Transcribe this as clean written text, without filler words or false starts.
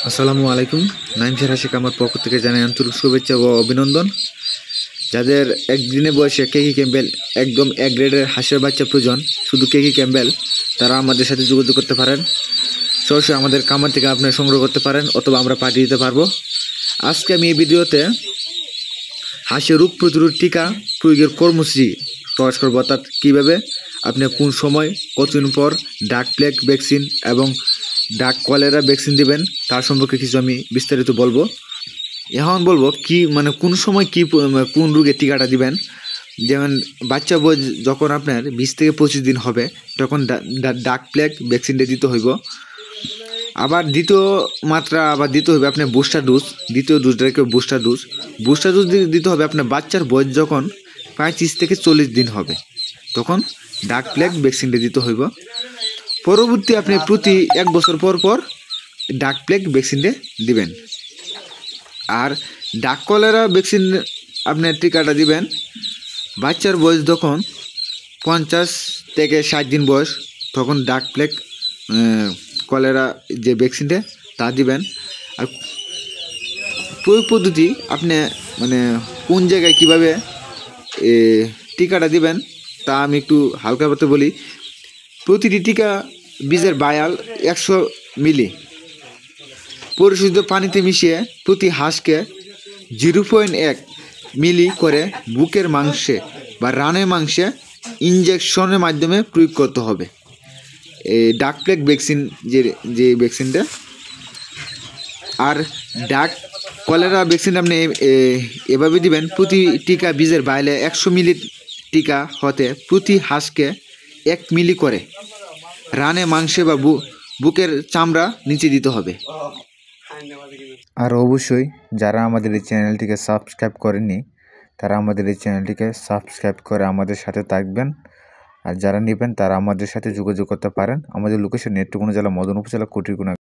আসসালামু আলাইকুম। নাইম হাসিক আমার পক্ষ থেকে জানাই আন্তরিক শুভেচ্ছা ও অভিনন্দন। যাদের একদিনে বয়সে কেকি ক্যাম্বেল একদম এক গ্রেডের হাঁসের বাচ্চা প্রয়োজন, শুধু কেকি ক্যাম্বেল, তারা আমাদের সাথে যোগাযোগ করতে পারেন। সরাসরি আমাদের খামার থেকে আপনি সংগ্রহ করতে পারেন অথবা আমরা পাঠিয়ে দিতে পারবো। আজকে আমি এই ভিডিওতে হাঁসের রোগ প্রতিরোধ টিকা প্রয়োগের কর্মসূচি প্রকাশ করবো, অর্থাৎ কীভাবে আপনি কোন সময় কতদিন পর ডাক প্লেগ ভ্যাকসিন এবং ডাক কলেরা ভ্যাকসিন দিবেন তার সম্পর্কে কিছু আমি বিস্তারিত বলবো। এখন বলবো কি কোন সময় কি কোন রোগের টিকাটা দিবেন। যেমন বাচ্চা বয়স যখন আপনার 20 থেকে 25 দিন হবে তখন ডাক প্লেগ ভ্যাকসিনটা দিতে হইব। আবার দ্বিতীয় মাত্রা আবার দিতে হবে আপনার বুস্টার ডোজ, দ্বিতীয় ডোজটাকে বুস্টার ডোজ দিতে হবে আপনার বাচ্চার বয়স যখন 35 থেকে 40 দিন হবে, তখন ডাক প্লেগ ভ্যাকসিনটা দিতে হইব। পরবর্তী আপনি প্রতি 1 বছর পর পর ডাক প্লেগ ভ্যাকসিনটা দিবেন। আর ডাক কলেরা ভ্যাকসিন আপনার টিকাটা দিবেন বাচ্চার বয়স যখন 50 থেকে 60 দিন বয়স, তখন ডাক প্লেগ কলেরা যে ভ্যাকসিনটা তা দিবেন। আর প্রয়োগ পদ্ধতি আপনি কোন জায়গায় কীভাবে টিকাটা দিবেন তা আমি একটু হালকা করতে বলি। প্রতিটি টিকা বীজের বায়াল 100 মিলি পরিশোধিত পানিতে মিশিয়ে প্রতি হাঁসকে 0.1 মিলি করে বুকের মাংসে বা রানের মাংসে ইনজেকশনের মাধ্যমে প্রয়োগ করতে হবে। এই ডাক প্লেগ ভ্যাকসিন যে ভ্যাকসিনটা। আর ডাক কলেরা ভ্যাকসিন আপনি এভাবে দিবেন, প্রতি টিকা বীজের বাইলে 100 মিলি টিকা হতে প্রতি হাঁসকে 1 মিলি করে রানে মাংসে বা বুকের চামড়া নিচে দিতে হবে। আর অবশ্যই যারা আমাদের এই চ্যানেলটিকে সাবস্ক্রাইব করেননি তারা আমাদের এই চ্যানেলটিকে সাবস্ক্রাইব করে আমাদের সাথে থাকবেন। আর যারা নেবেন তারা আমাদের সাথে যোগাযোগ করতে পারেন। আমাদের লোকেশন নেত্রকোনা জেলা, মদন উপজেলা, কটিরকোনা।